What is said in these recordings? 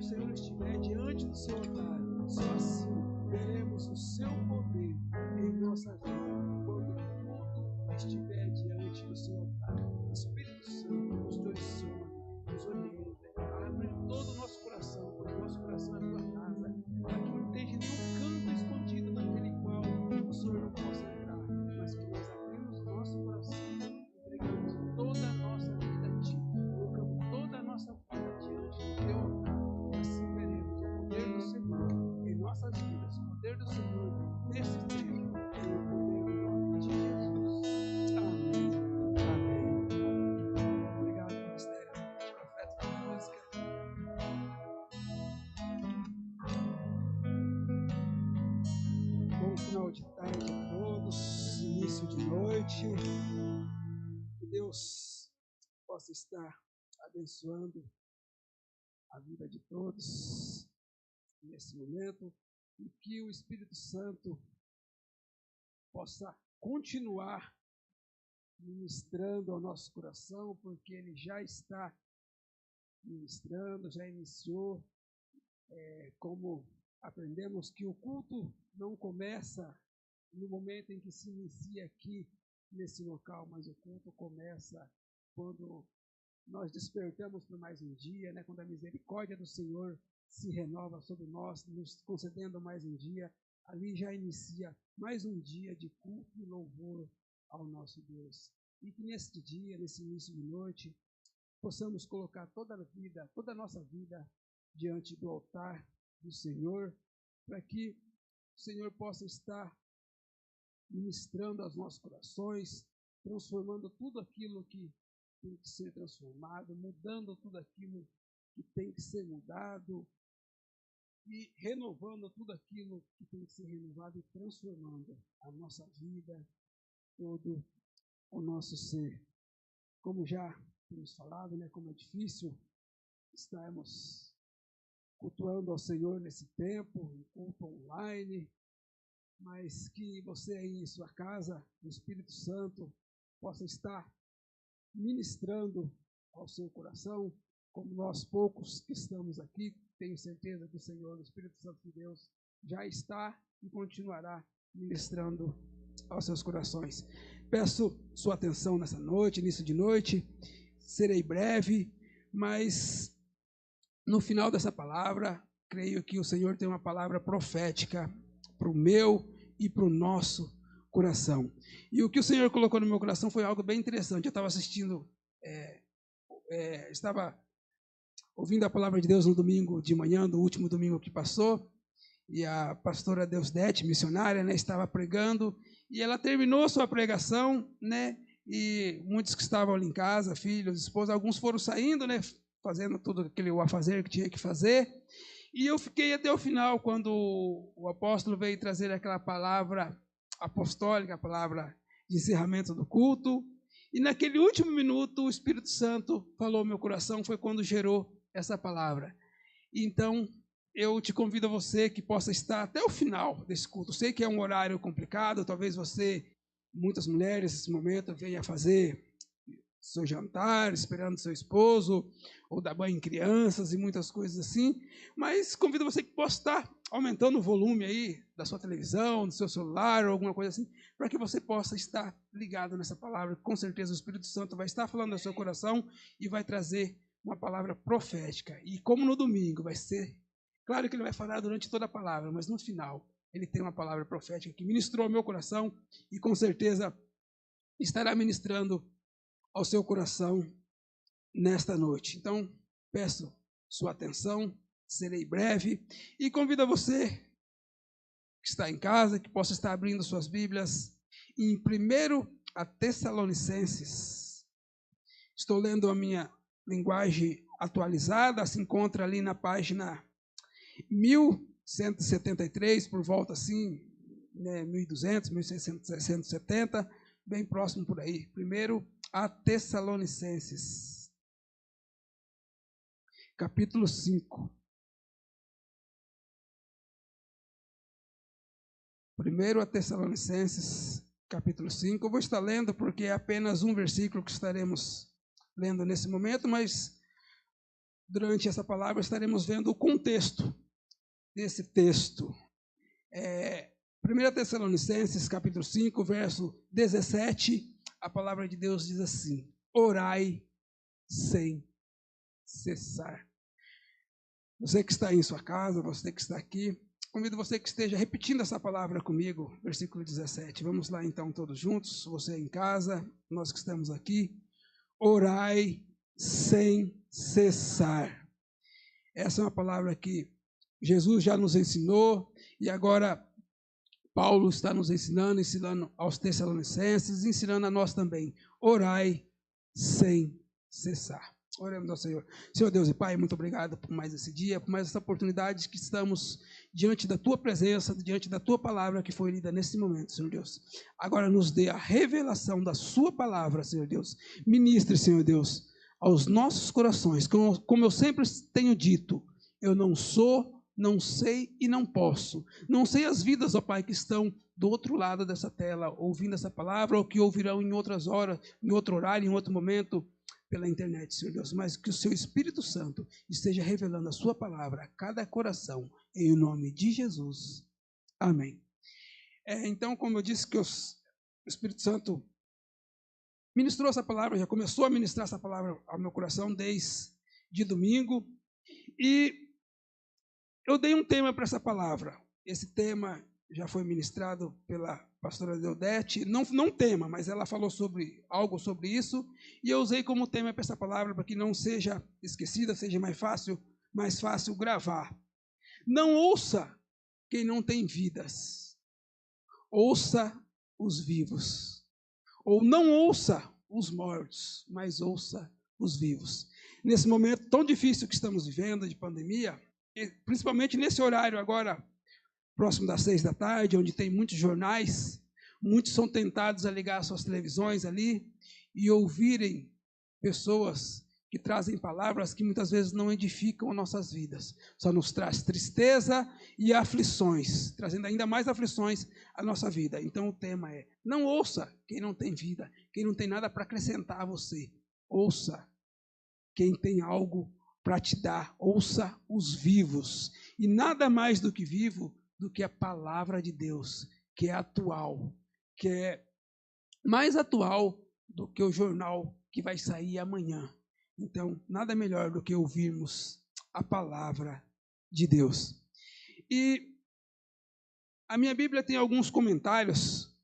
o Senhor estiver diante do seu altar, só assim veremos o seu poder em nossa vida. Quando tudo estiver diante do seu altar, o Espírito Santo nos direciona, nos orienta, abre todo o nosso coração, porque o nosso coração é a tua casa, para que não esteja nenhum canto escondido naquele qual o Senhor não possa entrar, mas que nós abrimos o nosso coração, entregamos toda a nossa vida a ti, colocamos toda a nossa vida diante do teu altar. Assim veremos o poder do Senhor em nossas vidas, o poder do Senhor nesse tempo, em o poder do nome de Jesus. Amém. Amém. Obrigado, ministério dos profetas da música. Bom final de tarde a todos, início de noite. Que Deus possa estar abençoando a vida de todos nesse momento e que o Espírito Santo possa continuar ministrando ao nosso coração, porque Ele já está ministrando, já iniciou, como aprendemos que o culto não começa no momento em que se inicia aqui nesse local, mas o culto começa quando nós despertamos para mais um dia, né? Quando a misericórdia do Senhor se renova sobre nós, nos concedendo mais um dia, ali já inicia mais um dia de culto e louvor ao nosso Deus. E que neste dia, nesse início de noite, possamos colocar toda a vida, toda a nossa vida diante do altar do Senhor, para que o Senhor possa estar ministrando aos nossos corações, transformando tudo aquilo que tem que ser transformado, mudando tudo aquilo que tem que ser mudado e renovando tudo aquilo que tem que ser renovado e transformando a nossa vida, todo o nosso ser. Como já temos falado, né, como é difícil estarmos cultuando ao Senhor nesse tempo, em culto online, mas que você aí em sua casa, o Espírito Santo, possa estar ministrando ao seu coração, como nós poucos que estamos aqui, tenho certeza que o Senhor, o Espírito Santo de Deus, já está e continuará ministrando aos seus corações. Peço sua atenção nessa noite, início de noite, serei breve, mas no final dessa palavra, creio que o Senhor tem uma palavra profética para o meu e para o nosso coração. E o que o Senhor colocou no meu coração foi algo bem interessante. Eu estava assistindo, estava ouvindo a palavra de Deus no domingo de manhã, no último domingo que passou, e a pastora Deusdete, missionária, né, estava pregando, e ela terminou sua pregação, né, e muitos que estavam ali em casa, filhos, esposa, alguns foram saindo, né, fazendo tudo aquele afazer que tinha que fazer, e eu fiquei até o final, quando o apóstolo veio trazer aquela palavra apostólica, a palavra de encerramento do culto, e naquele último minuto o Espírito Santo falou ao meu coração, foi quando gerou essa palavra. Então, eu te convido a você que possa estar até o final desse culto. Sei que é um horário complicado, talvez você, muitas mulheres nesse momento, venha fazer seu jantar, esperando seu esposo, ou dar banho em crianças e muitas coisas assim, mas convido você que possa estar aumentando o volume aí da sua televisão, do seu celular, ou alguma coisa assim, para que você possa estar ligado nessa palavra. Com certeza o Espírito Santo vai estar falando ao seu coração e vai trazer uma palavra profética. E como no domingo vai ser, claro que ele vai falar durante toda a palavra, mas no final ele tem uma palavra profética que ministrou ao meu coração e com certeza estará ministrando ao seu coração nesta noite. Então, peço sua atenção, serei breve e convido a você que está em casa, que possa estar abrindo suas Bíblias em 1 Tessalonicenses. Estou lendo a minha linguagem atualizada, se encontra ali na página 1173, por volta assim, né, 1200, 1670, bem próximo por aí. 1 Tessalonicenses, capítulo 5. 1 Tessalonicenses, capítulo 5. Eu vou estar lendo porque é apenas um versículo que estaremos lendo nesse momento, mas durante essa palavra, estaremos vendo o contexto desse texto. 1 Tessalonicenses, capítulo 5, verso 17, a palavra de Deus diz assim: orai sem cessar. Você que está aí em sua casa, você que está aqui, convido você que esteja repetindo essa palavra comigo, versículo 17. Vamos lá então todos juntos, você em casa, nós que estamos aqui. Orai sem cessar. Essa é uma palavra que Jesus já nos ensinou e agora Paulo está nos ensinando aos Tessalonicenses, ensinando a nós também. Orai sem cessar. Oremos ao Senhor. Senhor Deus e Pai, muito obrigado por mais esse dia, por mais essa oportunidade que estamos diante da Tua presença, diante da Tua palavra que foi lida nesse momento, Senhor Deus. Agora nos dê a revelação da Sua palavra, Senhor Deus. Ministre, Senhor Deus, aos nossos corações. Como eu sempre tenho dito, eu não sou, não sei e não posso. Não sei as vidas, ó Pai, que estão do outro lado dessa tela, ouvindo essa palavra, ou que ouvirão em outras horas, em outro horário, em outro momento, pela internet, Senhor Deus, mas que o Seu Espírito Santo esteja revelando a Sua palavra a cada coração, em nome de Jesus. Amém. Então, como eu disse que o Espírito Santo ministrou essa palavra, já começou a ministrar essa palavra ao meu coração desde domingo, e eu dei um tema para essa palavra. Esse tema já foi ministrado pela pastora Deodete, não tema, mas ela falou algo sobre isso, e eu usei como tema para essa palavra, para que não seja esquecida, seja mais fácil gravar. Não ouça quem não tem vidas, ouça os vivos. Ou não ouça os mortos, mas ouça os vivos. Nesse momento tão difícil que estamos vivendo, de pandemia, principalmente nesse horário agora, próximo das 6 da tarde, onde tem muitos jornais, muitos são tentados a ligar suas televisões ali e ouvirem pessoas que trazem palavras que muitas vezes não edificam as nossas vidas, só nos traz tristeza e aflições, trazendo ainda mais aflições à nossa vida. Então o tema é: não ouça quem não tem vida, quem não tem nada para acrescentar a você, ouça quem tem algo para te dar, ouça os vivos, e nada mais do que vivo do que a palavra de Deus, que é atual, que é mais atual do que o jornal que vai sair amanhã. Então, nada melhor do que ouvirmos a palavra de Deus. E a minha Bíblia tem alguns comentários,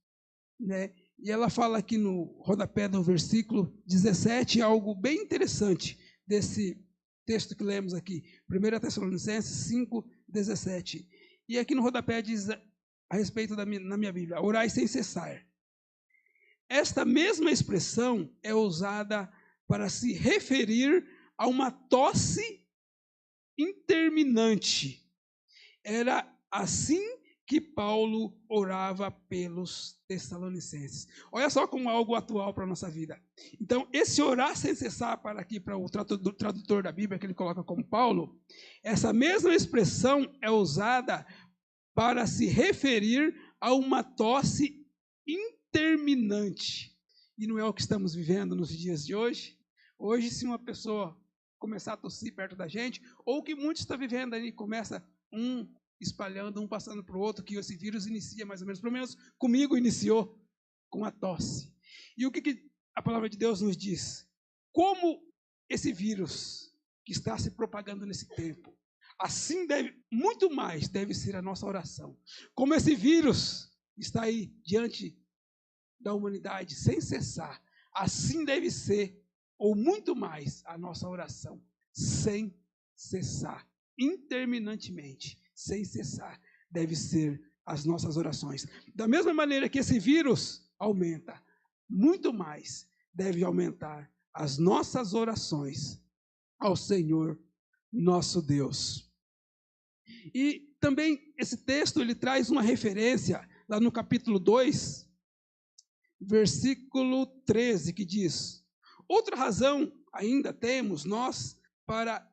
né? E ela fala aqui no rodapé do versículo 17 algo bem interessante desse texto que lemos aqui, 1 Tessalonicenses 5, 17. E aqui no rodapé diz a respeito na minha Bíblia: orai sem cessar. Esta mesma expressão é usada para se referir a uma tosse interminante. Era assim que Paulo orava pelos Tessalonicenses. Olha só como é algo atual para a nossa vida. Então, esse orar sem cessar para o tradutor da Bíblia, que ele coloca como Paulo, essa mesma expressão é usada para se referir a uma tosse interminante. E não é o que estamos vivendo nos dias de hoje. Hoje, se uma pessoa começar a tossir perto da gente, ou o que muitos estão vivendo ali, começa espalhando, passando para o outro, que esse vírus inicia mais ou menos, pelo menos comigo iniciou com a tosse. E o que a palavra de Deus nos diz? Como esse vírus que está se propagando nesse tempo, assim muito mais deve ser a nossa oração. Como esse vírus está aí diante da humanidade sem cessar, assim deve ser, ou muito mais, a nossa oração, sem cessar, interminantemente, sem cessar, deve ser as nossas orações. Da mesma maneira que esse vírus aumenta, muito mais deve aumentar as nossas orações ao Senhor nosso Deus. E também esse texto ele traz uma referência lá no capítulo 2, versículo 13, que diz: outra razão ainda temos nós para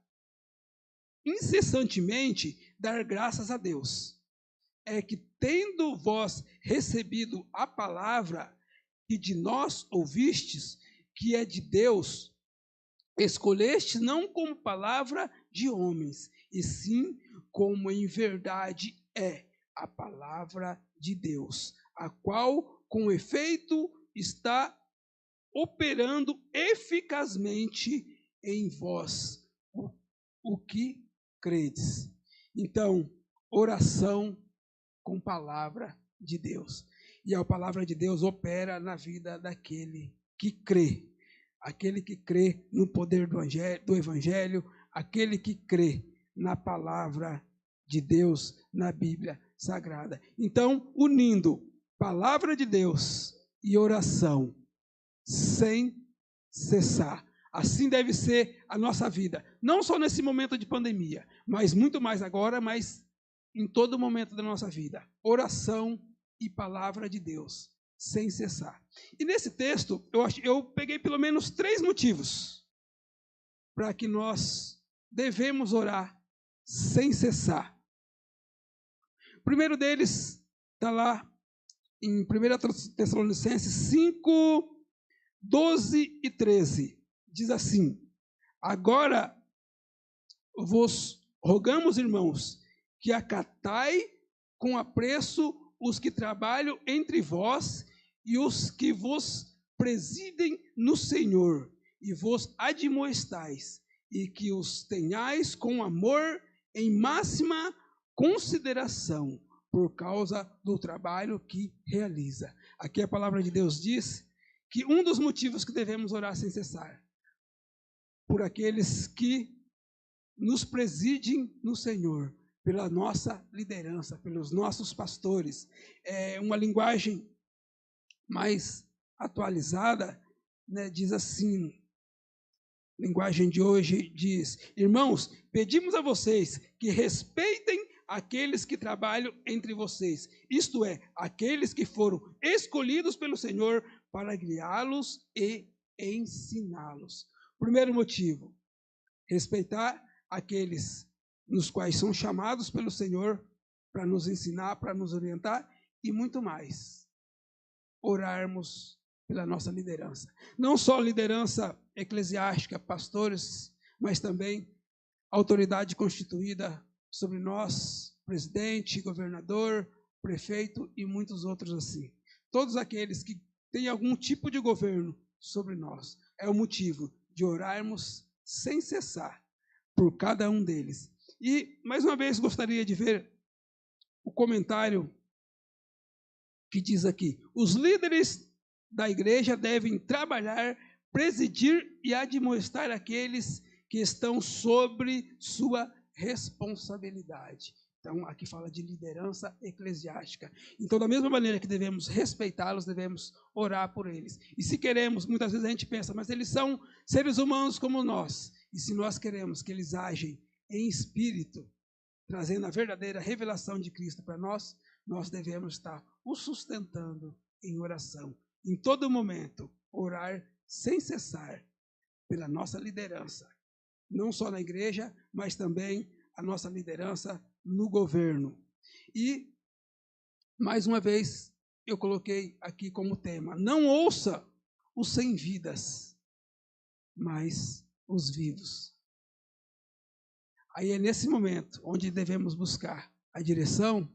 incessantemente dar graças a Deus, é que tendo vós recebido a palavra que de nós ouvistes, que é de Deus, escolheste não como palavra de homens, e sim como em verdade é a palavra de Deus, a qual, com efeito, está operando eficazmente em vós, o que credes. Então, oração com palavra de Deus. E a palavra de Deus opera na vida daquele que crê. Aquele que crê no poder do Evangelho, aquele que crê na palavra de Deus, na Bíblia Sagrada. Então, unindo palavra de Deus e oração, sem cessar. Assim deve ser a nossa vida. Não só nesse momento de pandemia, mas muito mais agora, mas em todo momento da nossa vida. Oração e palavra de Deus, sem cessar. E nesse texto, eu peguei pelo menos 3 motivos para que nós devemos orar sem cessar. O primeiro deles está lá em 1 Tessalonicenses 5, 12 e 13. Diz assim: agora vos rogamos, irmãos, que acatai com apreço os que trabalham entre vós e os que vos presidem no Senhor, e vos admoestais, e que os tenhais com amor em máxima consideração, por causa do trabalho que realiza. Aqui a palavra de Deus diz que um dos motivos que devemos orar sem cessar, por aqueles que nos presidem no Senhor, pela nossa liderança, pelos nossos pastores. É uma linguagem mais atualizada, né, diz assim, linguagem de hoje diz: irmãos, pedimos a vocês que respeitem aqueles que trabalham entre vocês, isto é, aqueles que foram escolhidos pelo Senhor para guiá-los e ensiná-los. Primeiro motivo, respeitar aqueles nos quais são chamados pelo Senhor para nos ensinar, para nos orientar e muito mais. Orarmos pela nossa liderança. Não só liderança eclesiástica, pastores, mas também autoridade constituída sobre nós, presidente, governador, prefeito e muitos outros assim. Todos aqueles que têm algum tipo de governo sobre nós. É o motivo de orarmos sem cessar por cada um deles. E, mais uma vez, gostaria de ver o comentário que diz aqui: os líderes da igreja devem trabalhar, presidir e admoestar aqueles que estão sobre sua responsabilidade. Então, aqui fala de liderança eclesiástica. Então, da mesma maneira que devemos respeitá-los, devemos orar por eles. E se queremos, muitas vezes a gente pensa, mas eles são seres humanos como nós. E se nós queremos que eles agem em espírito, trazendo a verdadeira revelação de Cristo para nós, nós devemos estar os sustentando em oração. Em todo momento, orar sem cessar pela nossa liderança. Não só na igreja, mas também a nossa liderança no governo. E, mais uma vez, eu coloquei aqui como tema: não ouça os sem vidas, mas os vivos. Aí é nesse momento onde devemos buscar a direção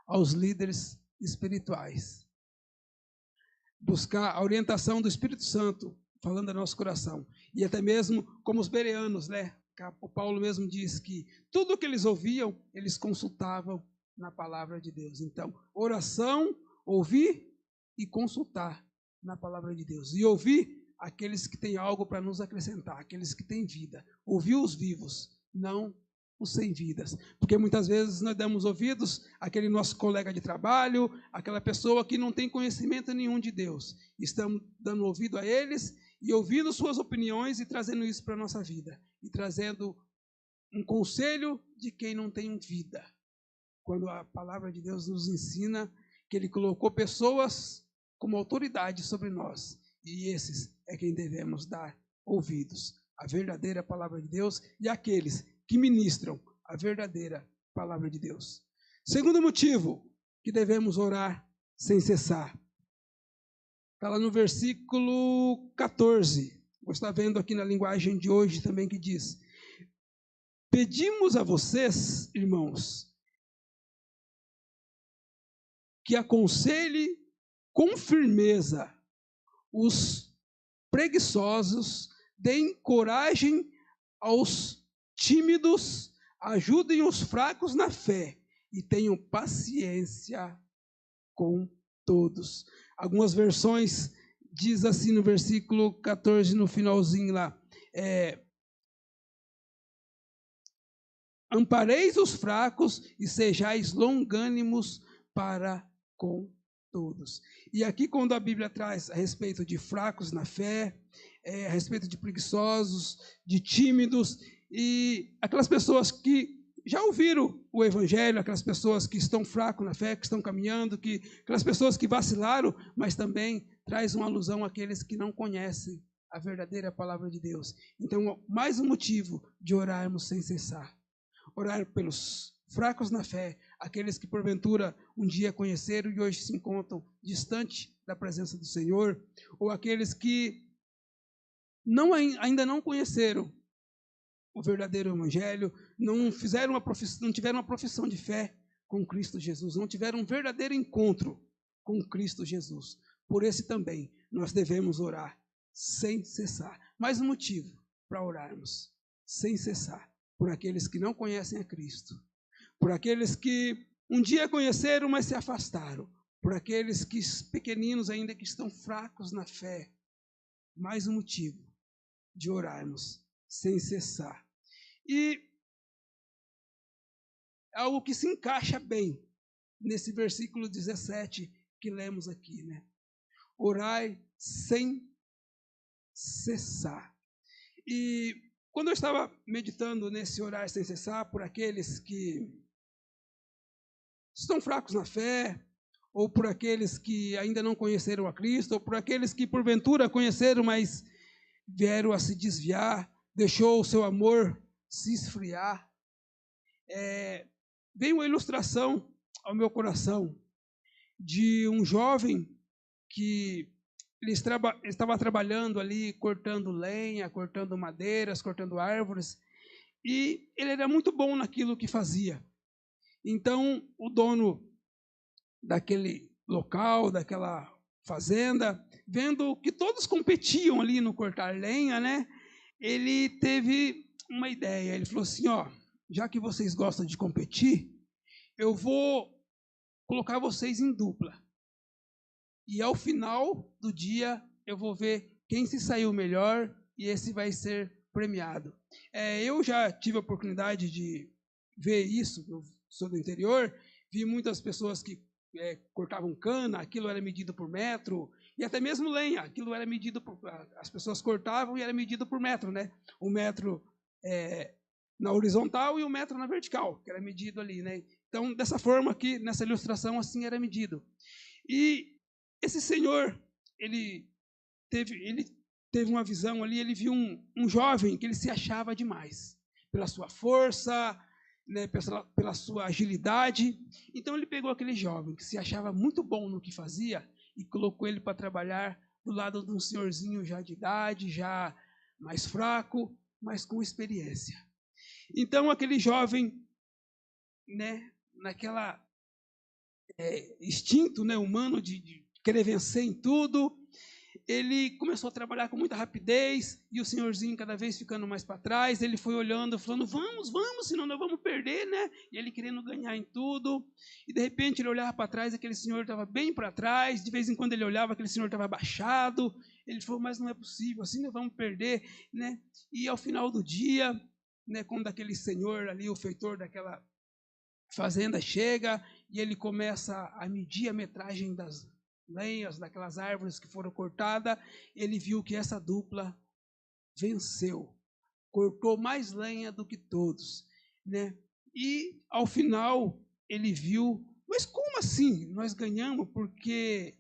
aos líderes espirituais. Buscar a orientação do Espírito Santo, falando do nosso coração. E até mesmo como os bereanos, né? O Paulo mesmo diz que tudo o que eles ouviam, eles consultavam na palavra de Deus. Então, oração, ouvir e consultar na palavra de Deus. E ouvir aqueles que têm algo para nos acrescentar, aqueles que têm vida. Ouvir os vivos, não os sem vidas. Porque muitas vezes nós damos ouvidos àquele nosso colega de trabalho, aquela pessoa que não tem conhecimento nenhum de Deus. Estamos dando ouvido a eles e ouvindo suas opiniões e trazendo isso para a nossa vida. E trazendo um conselho de quem não tem vida. Quando a palavra de Deus nos ensina que Ele colocou pessoas como autoridade sobre nós. E esses é quem devemos dar ouvidos. A verdadeira palavra de Deus e aqueles que ministram a verdadeira palavra de Deus. Segundo motivo que devemos orar sem cessar. Está lá no versículo 14. vou estar vendo aqui na linguagem de hoje também, que diz: pedimos a vocês, irmãos, que aconselhe com firmeza os preguiçosos, deem coragem aos tímidos, ajudem os fracos na fé e tenham paciência com todos. Algumas versões diz assim no versículo 14, no finalzinho lá, ampareis os fracos e sejais longânimos para com todos. E aqui, quando a Bíblia traz a respeito de fracos na fé, a respeito de preguiçosos, de tímidos, e aquelas pessoas que já ouviram o Evangelho, aquelas pessoas que estão fracos na fé, que estão caminhando, aquelas pessoas que vacilaram, mas também traz uma alusão àqueles que não conhecem a verdadeira palavra de Deus. Então, mais um motivo de orarmos sem cessar. Orar pelos fracos na fé, aqueles que porventura um dia conheceram e hoje se encontram distante da presença do Senhor, ou aqueles que ainda não conheceram o verdadeiro Evangelho, não tiveram uma profissão de fé com Cristo Jesus, não tiveram um verdadeiro encontro com Cristo Jesus. Por esse também nós devemos orar sem cessar. Mais um motivo para orarmos sem cessar por aqueles que não conhecem a Cristo, por aqueles que um dia conheceram, mas se afastaram, por aqueles que pequeninos ainda que estão fracos na fé. Mais um motivo de orarmos sem cessar. E algo que se encaixa bem nesse versículo 17 que lemos aqui, né? Orai sem cessar. E quando eu estava meditando nesse orar sem cessar por aqueles que estão fracos na fé, ou por aqueles que ainda não conheceram a Cristo, ou por aqueles que porventura conheceram, mas vieram a se desviar, deixou o seu amor se esfriar, veio uma ilustração ao meu coração de um jovem que ele estava trabalhando ali, cortando lenha, cortando madeiras, cortando árvores, e ele era muito bom naquilo que fazia. Então, o dono daquele local, daquela fazenda, vendo que todos competiam ali no cortar lenha, né? Ele teve uma ideia. Ele falou assim: ó, já que vocês gostam de competir, eu vou colocar vocês em dupla. E ao final do dia, eu vou ver quem se saiu melhor e esse vai ser premiado. Eu já tive a oportunidade de ver isso, eu sou do interior, vi muitas pessoas que cortavam cana, aquilo era medido por metro, e até mesmo lenha, aquilo era medido as pessoas cortavam e era medido por metro, né? Um metro na horizontal e um metro na vertical, que era medido ali, né? Então, dessa forma aqui, nessa ilustração, assim era medido. E esse senhor, ele teve uma visão ali, ele viu um jovem que ele se achava demais, pela sua força, né, pela sua agilidade. Então ele pegou aquele jovem que se achava muito bom no que fazia e colocou ele para trabalhar do lado de um senhorzinho já de idade, já mais fraco, mas com experiência. Então aquele jovem, né, naquela instinto, né, humano de querer vencer em tudo, ele começou a trabalhar com muita rapidez, e o senhorzinho cada vez ficando mais para trás, ele foi olhando, falando, vamos, senão nós vamos perder, né? E ele querendo ganhar em tudo, e de repente ele olhava para trás, aquele senhor estava bem para trás, de vez em quando ele olhava, aquele senhor estava abaixado, ele falou, mas não é possível, assim nós vamos perder, né? E ao final do dia, né, quando aquele senhor ali, o feitor daquela fazenda chega, e ele começa a medir a metragem das lenhas, daquelas árvores que foram cortadas, ele viu que essa dupla venceu, cortou mais lenha do que todos, né? E ao final ele viu, mas como assim nós ganhamos? Porque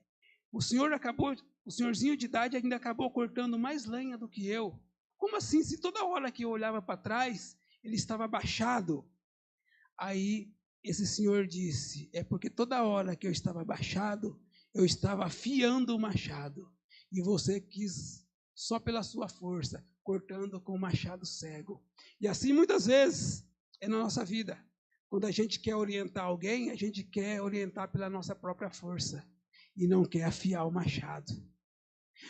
o senhorzinho de idade ainda acabou cortando mais lenha do que eu. Como assim? Se toda hora que eu olhava para trás, ele estava abaixado. Aí esse senhor disse, é porque toda hora que eu estava abaixado, eu estava afiando o machado, e você quis só pela sua força, cortando com o machado cego. E assim muitas vezes é na nossa vida. Quando a gente quer orientar alguém, a gente quer orientar pela nossa própria força e não quer afiar o machado.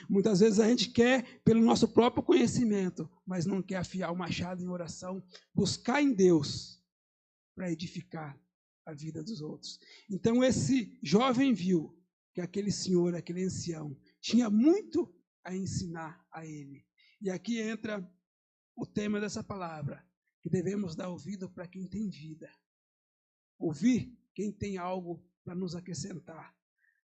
Muitas vezes a gente quer pelo nosso próprio conhecimento, mas não quer afiar o machado em oração, buscar em Deus para edificar a vida dos outros. Então esse jovem viu que aquele senhor, aquele ancião, tinha muito a ensinar a ele. E aqui entra o tema dessa palavra, que devemos dar ouvido para quem tem vida. Ouvir quem tem algo para nos acrescentar.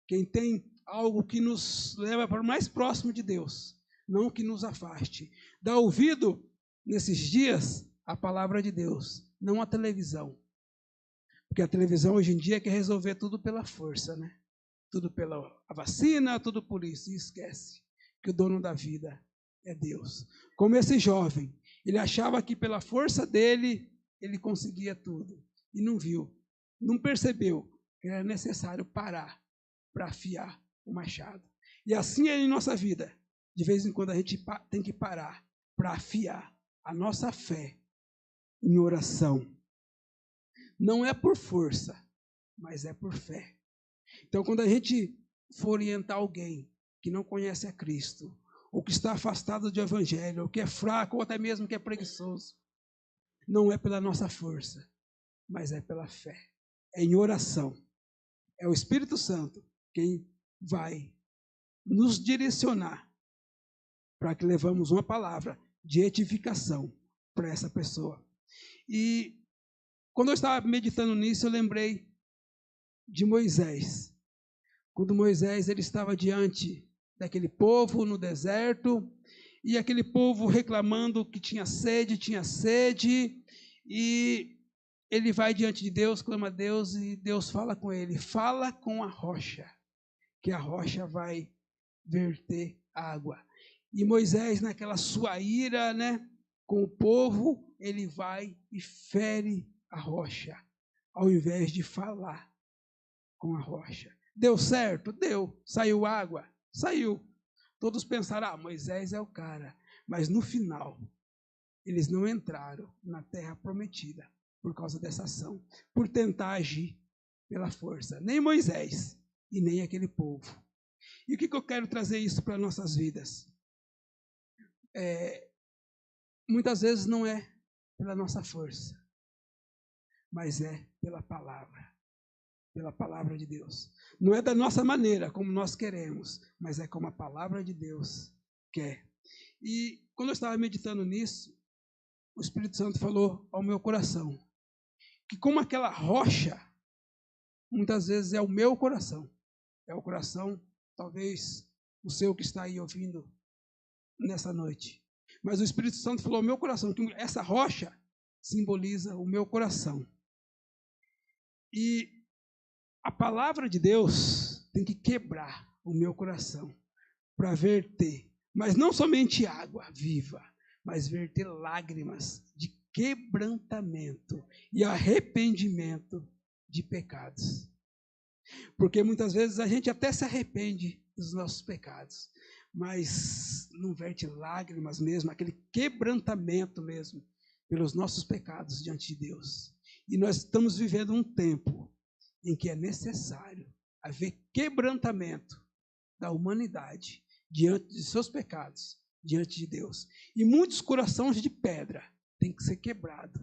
Quem tem algo que nos leva para o mais próximo de Deus, não que nos afaste. Dar ouvido, nesses dias, à palavra de Deus, não à televisão. Porque a televisão hoje em dia quer resolver tudo pela força, né? Tudo pela vacina, tudo por isso. E esquece que o dono da vida é Deus. Como esse jovem, ele achava que pela força dele, ele conseguia tudo. E não viu, não percebeu que era necessário parar para afiar o machado. E assim é em nossa vida. De vez em quando a gente tem que parar para afiar a nossa fé em oração. Não é por força, mas é por fé. Então, quando a gente for orientar alguém que não conhece a Cristo, ou que está afastado do Evangelho, ou que é fraco, ou até mesmo que é preguiçoso, não é pela nossa força, mas é pela fé. É em oração. É o Espírito Santo quem vai nos direcionar para que levamos uma palavra de edificação para essa pessoa. E quando eu estava meditando nisso, eu lembrei de Moisés. Quando Moisés ele estava diante daquele povo no deserto, e aquele povo reclamando que tinha sede, e ele vai diante de Deus, clama a Deus, e Deus fala com ele, fala com a rocha, que a rocha vai verter água. E Moisés, naquela sua ira, né, com o povo, ele vai e fere a rocha, ao invés de falar com a rocha. Deu certo? Deu. Saiu água? Saiu. Todos pensaram, Moisés é o cara. Mas no final, eles não entraram na terra prometida por causa dessa ação, por tentar agir pela força. Nem Moisés e nem aquele povo. E o que eu quero trazer isso para nossas vidas? Muitas vezes não é pela nossa força, mas é pela palavra de Deus. Não é da nossa maneira, como nós queremos, mas é como a palavra de Deus quer. E quando eu estava meditando nisso, o Espírito Santo falou ao meu coração, que como aquela rocha, muitas vezes é o meu coração, é o coração, talvez o seu que está aí ouvindo nessa noite. Mas o Espírito Santo falou ao meu coração, que essa rocha simboliza o meu coração. E a palavra de Deus tem que quebrar o meu coração para verter, mas não somente água viva, mas verter lágrimas de quebrantamento e arrependimento de pecados. Porque muitas vezes a gente até se arrepende dos nossos pecados, mas não verte lágrimas mesmo, aquele quebrantamento mesmo pelos nossos pecados diante de Deus. E nós estamos vivendo um tempo em que é necessário haver quebrantamento da humanidade diante de seus pecados, diante de Deus. E muitos corações de pedra têm que ser quebrados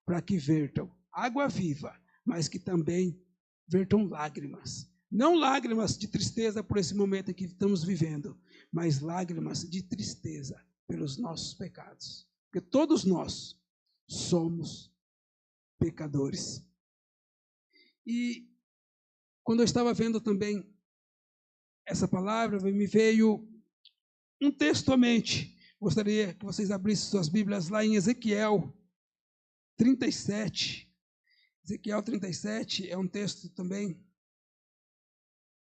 para que vertam água viva, mas que também vertam lágrimas. Não lágrimas de tristeza por esse momento em que estamos vivendo, mas lágrimas de tristeza pelos nossos pecados. Porque todos nós somos pecadores. E quando eu estava vendo também essa palavra, me veio um texto à mente. Gostaria que vocês abrissem suas Bíblias lá em Ezequiel 37. Ezequiel 37 é um texto também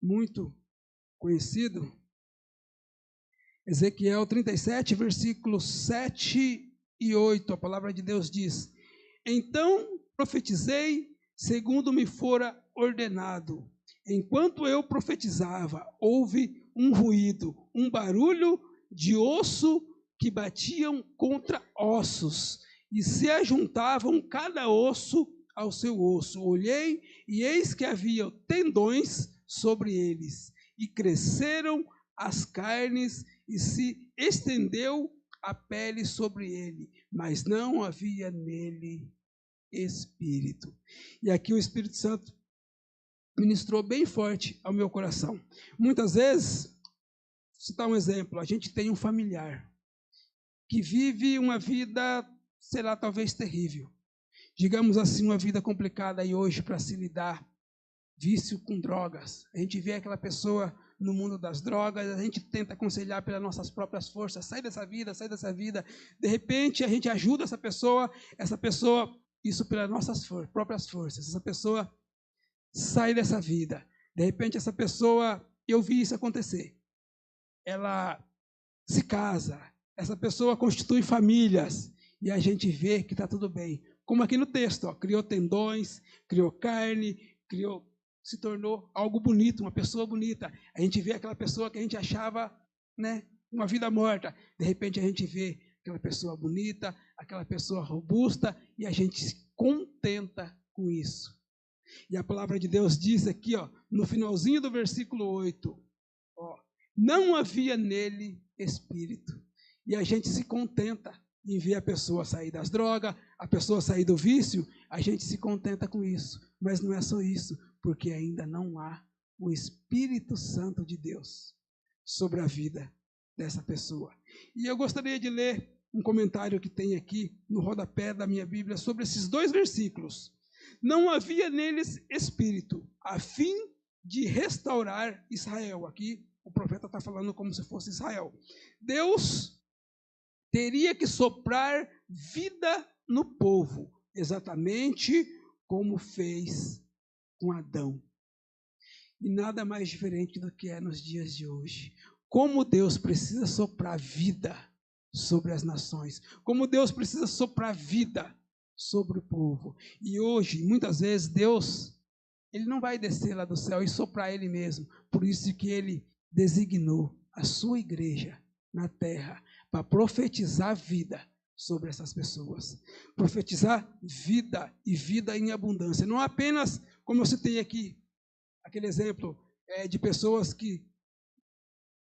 muito conhecido. Ezequiel 37, versículos 7 e 8, a palavra de Deus diz: Então profetizei segundo me fora ordenado. Enquanto eu profetizava, houve um ruído, um barulho de osso que batiam contra ossos, e se ajuntavam cada osso ao seu osso. Olhei, e eis que havia tendões sobre eles, e cresceram as carnes, e se estendeu a pele sobre ele, mas não havia nele espírito. E aqui o Espírito Santo ministrou bem forte ao meu coração. Muitas vezes, vou citar um exemplo, a gente tem um familiar que vive uma vida, sei lá, talvez terrível. Digamos assim, uma vida complicada aí hoje para se lidar, vício com drogas. A gente vê aquela pessoa no mundo das drogas, a gente tenta aconselhar pelas nossas próprias forças, sai dessa vida, de repente a gente ajuda essa pessoa, isso pelas nossas próprias forças, essa pessoa sai dessa vida, de repente essa pessoa, eu vi isso acontecer, ela se casa, essa pessoa constitui famílias, e a gente vê que está tudo bem, como aqui no texto, ó, criou tendões, criou carne, se tornou algo bonito, uma pessoa bonita. A gente vê aquela pessoa que a gente achava, né, uma vida morta. De repente a gente vê aquela pessoa bonita, aquela pessoa robusta, e a gente se contenta com isso. E a palavra de Deus diz aqui, ó, no finalzinho do versículo 8, ó, não havia nele espírito. E a gente se contenta em ver a pessoa sair das drogas, a pessoa sair do vício, a gente se contenta com isso. Mas não é só isso, porque ainda não há o Espírito Santo de Deus sobre a vida dessa pessoa. E eu gostaria de ler um comentário que tem aqui no rodapé da minha Bíblia sobre esses 2 versículos. Não havia neles espírito, a fim de restaurar Israel. Aqui o profeta está falando como se fosse Israel. Deus teria que soprar vida no povo, exatamente como fez com Adão. E nada mais diferente do que é nos dias de hoje. Como Deus precisa soprar vida sobre as nações, como Deus precisa soprar vida sobre o povo. E hoje, muitas vezes, Deus, Ele não vai descer lá do céu e soprar Ele mesmo. Por isso que Ele designou a sua igreja na terra para profetizar vida sobre essas pessoas. Profetizar vida e vida em abundância. Não apenas, como eu citei aqui, aquele exemplo de pessoas que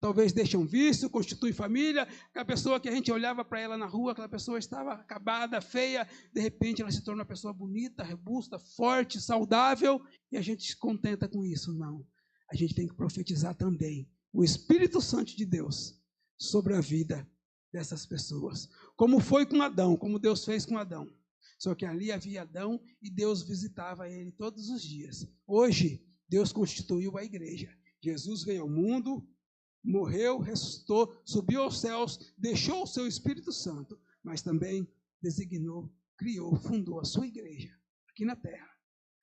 talvez deixam vício, constituem família, aquela pessoa que a gente olhava para ela na rua, aquela pessoa estava acabada, feia, de repente ela se torna uma pessoa bonita, robusta, forte, saudável, e a gente se contenta com isso. Não, a gente tem que profetizar também o Espírito Santo de Deus sobre a vida dessas pessoas, como foi com Adão, como Deus fez com Adão. Só que ali havia Adão e Deus visitava ele todos os dias. Hoje, Deus constituiu a igreja. Jesus veio ao mundo, morreu, ressuscitou, subiu aos céus, deixou o seu Espírito Santo, mas também designou, criou, fundou a sua igreja aqui na terra,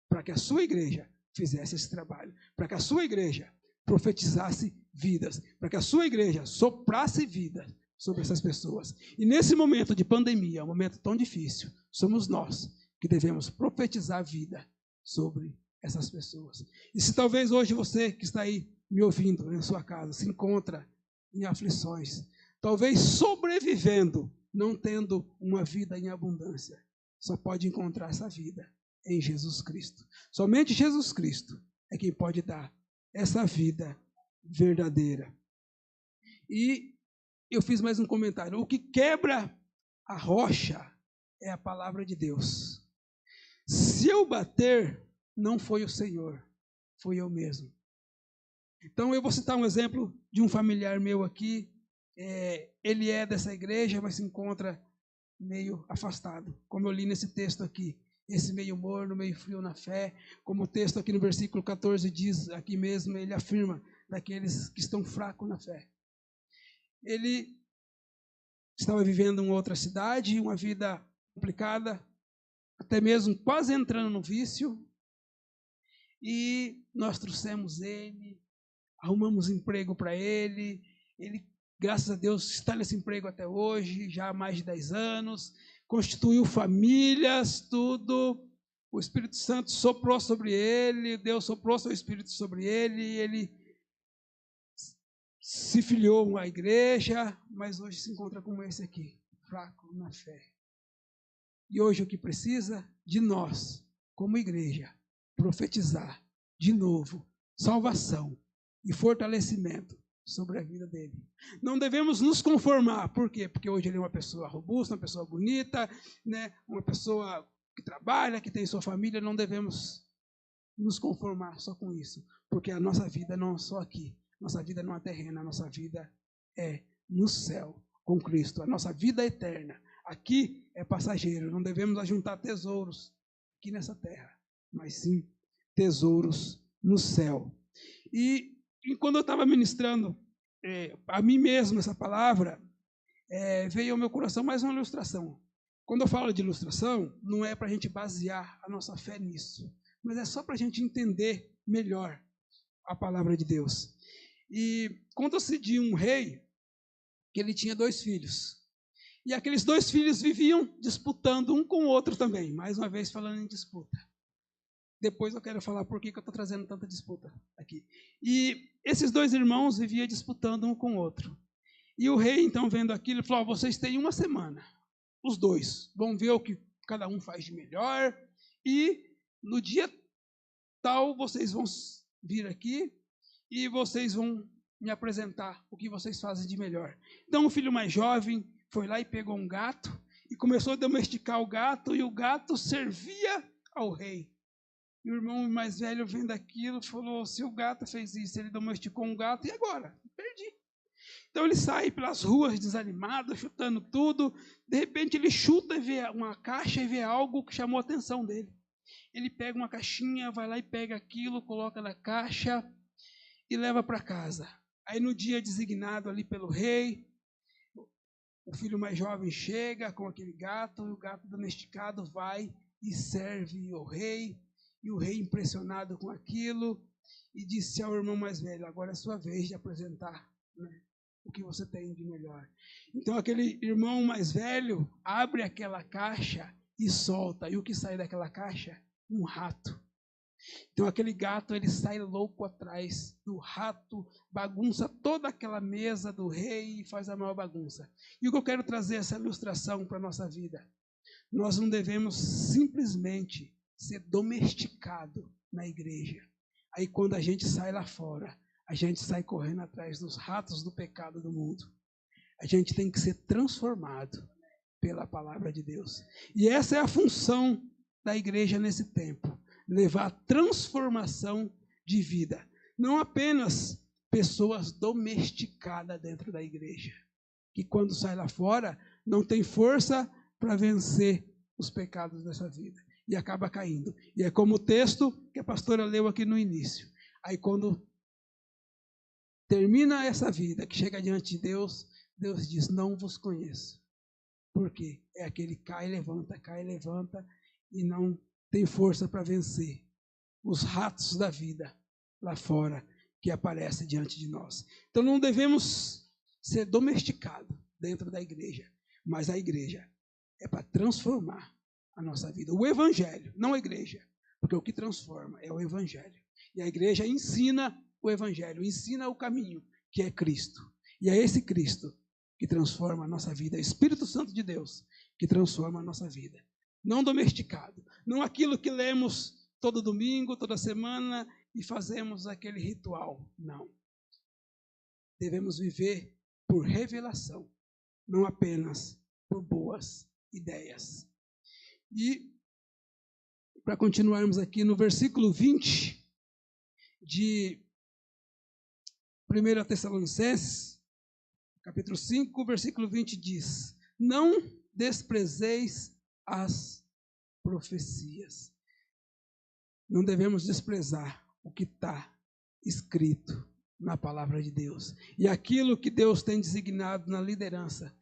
para que a sua igreja fizesse esse trabalho, para que a sua igreja profetizasse vidas, para que a sua igreja soprasse vida sobre essas pessoas. E nesse momento de pandemia, um momento tão difícil, somos nós que devemos profetizar vida sobre essas pessoas. E se talvez hoje você que está aí me ouvindo na sua casa se encontra em aflições, talvez sobrevivendo, não tendo uma vida em abundância, só pode encontrar essa vida em Jesus Cristo. Somente Jesus Cristo é quem pode dar essa vida verdadeira. E eu fiz mais um comentário. O que quebra a rocha é a palavra de Deus. Se eu bater, não foi o Senhor, foi eu mesmo. Então eu vou citar um exemplo de um familiar meu aqui. Ele é dessa igreja, mas se encontra meio afastado. Como eu li nesse texto aqui. Esse meio morno, meio frio na fé. Como o texto aqui no versículo 14 diz, aqui mesmo, ele afirma, daqueles que estão fracos na fé. Ele estava vivendo em outra cidade, uma vida complicada, até mesmo quase entrando no vício, e nós trouxemos ele, arrumamos emprego para ele, graças a Deus, está nesse emprego até hoje, já há mais de 10 anos, constituiu famílias, tudo, o Espírito Santo soprou sobre ele, Deus soprou seu Espírito sobre ele, e ele se filiou à igreja, mas hoje se encontra como esse aqui, fraco na fé. E hoje o que precisa de nós, como igreja, profetizar de novo salvação e fortalecimento sobre a vida dele. Não devemos nos conformar. Por quê? Porque hoje ele é uma pessoa robusta, uma pessoa bonita, né? Uma pessoa que trabalha, que tem sua família. Não devemos nos conformar só com isso, porque a nossa vida não é só aqui. Nossa vida não é terrena, a nossa vida é no céu com Cristo. A nossa vida é eterna. Aqui é passageiro. Não devemos ajuntar tesouros aqui nessa terra, mas sim tesouros no céu. E quando eu estava ministrando a mim mesmo essa palavra, veio ao meu coração mais uma ilustração. Quando eu falo de ilustração, não é para a gente basear a nossa fé nisso, mas é só para a gente entender melhor a palavra de Deus. E conta-se de um rei que ele tinha 2 filhos. E aqueles 2 filhos viviam disputando um com o outro também. Mais uma vez falando em disputa. Depois eu quero falar por que eu estou trazendo tanta disputa aqui. E esses 2 irmãos viviam disputando um com o outro. E o rei, então, vendo aquilo, falou: vocês têm uma semana. Os 2 vão ver o que cada um faz de melhor. E no dia tal, vocês vão vir aqui e vocês vão me apresentar o que vocês fazem de melhor. Então o filho mais jovem foi lá e pegou um gato e começou a domesticar o gato, e o gato servia ao rei. E o irmão mais velho, vendo aquilo, falou: se o gato fez isso, ele domesticou um gato, e agora? Perdi. Então ele sai pelas ruas desanimado, chutando tudo. De repente ele chuta e vê uma caixa e vê algo que chamou a atenção dele. Ele pega uma caixinha, vai lá e pega aquilo, coloca na caixa e leva para casa. Aí no dia designado ali pelo rei, o filho mais jovem chega com aquele gato, e o gato domesticado vai e serve ao rei. E o rei, impressionado com aquilo, e disse ao irmão mais velho: agora é sua vez de apresentar, né, o que você tem de melhor. Então aquele irmão mais velho abre aquela caixa e solta. E o que sai daquela caixa? Um rato. Então aquele gato, ele sai louco atrás do rato, bagunça toda aquela mesa do rei e faz a maior bagunça. E o que eu quero trazer essa ilustração para a nossa vida: nós não devemos simplesmente ser domesticado na igreja. Aí quando a gente sai lá fora, a gente sai correndo atrás dos ratos do pecado do mundo. A gente tem que ser transformado pela palavra de Deus. E essa é a função da igreja nesse tempo: levar transformação de vida. Não apenas pessoas domesticadas dentro da igreja, que quando sai lá fora não tem força para vencer os pecados dessa vida e acaba caindo. E é como o texto que a pastora leu aqui no início. Aí quando termina essa vida, que chega diante de Deus, Deus diz: não vos conheço. Por quê? É aquele cai e levanta e não tem força para vencer os ratos da vida lá fora que aparecem diante de nós. Então não devemos ser domesticados dentro da igreja, mas a igreja é para transformar a nossa vida. O evangelho, não a igreja, porque o que transforma é o evangelho. E a igreja ensina o evangelho, ensina o caminho, que é Cristo. E é esse Cristo que transforma a nossa vida, é o Espírito Santo de Deus que transforma a nossa vida. Não domesticado, não aquilo que lemos todo domingo, toda semana e fazemos aquele ritual. Não. Devemos viver por revelação, não apenas por boas ideias. E, para continuarmos aqui no versículo 20 de 1 Tessalonicenses, capítulo 5, versículo 20 diz: não desprezeis as profecias. Não devemos desprezar o que está escrito na palavra de Deus. E aquilo que Deus tem designado na liderança,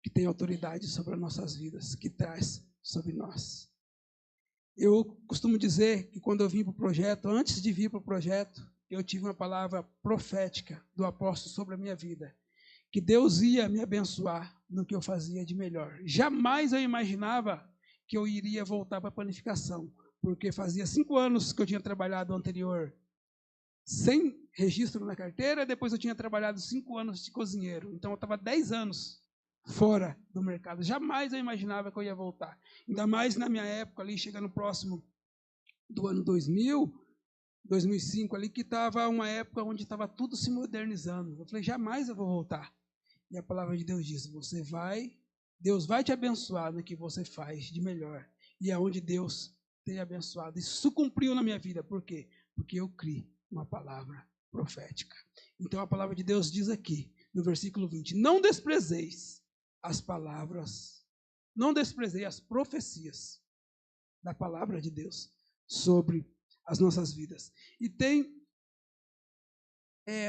que tem autoridade sobre as nossas vidas, que traz sobre nós. Eu costumo dizer que quando eu vim para o projeto, antes de vir para o projeto, eu tive uma palavra profética do apóstolo sobre a minha vida, que Deus ia me abençoar no que eu fazia de melhor. Jamais eu imaginava que eu iria voltar para a panificação, porque fazia 5 anos que eu tinha trabalhado anterior sem registro na carteira. Depois eu tinha trabalhado 5 anos de cozinheiro. Então eu estava 10 anos fora do mercado. Jamais eu imaginava que eu ia voltar. Ainda mais na minha época, ali, chegando próximo do ano 2000, 2005, ali, que estava uma época onde estava tudo se modernizando. Eu falei, jamais eu vou voltar. E a palavra de Deus diz, Deus vai te abençoar no que você faz de melhor. E é onde Deus tem abençoado. Isso cumpriu na minha vida. Por quê? Porque eu criei uma palavra profética. Então a palavra de Deus diz aqui, no versículo 20, não desprezeis as palavras, não desprezei as profecias da palavra de Deus sobre as nossas vidas. E tem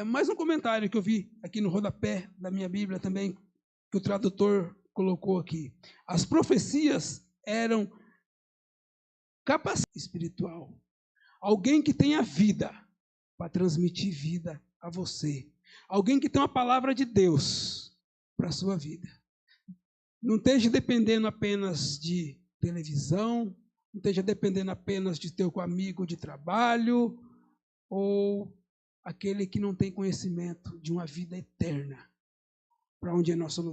mais um comentário que eu vi aqui no rodapé da minha Bíblia também, que o tradutor colocou aqui. As profecias eram capacidade espiritual. Alguém que tenha vida para transmitir vida a você. Alguém que tem uma palavra de Deus para a sua vida. Não esteja dependendo apenas de televisão, não esteja dependendo apenas de teu amigo de trabalho, ou aquele que não tem conhecimento de uma vida eterna, para onde é nosso lugar.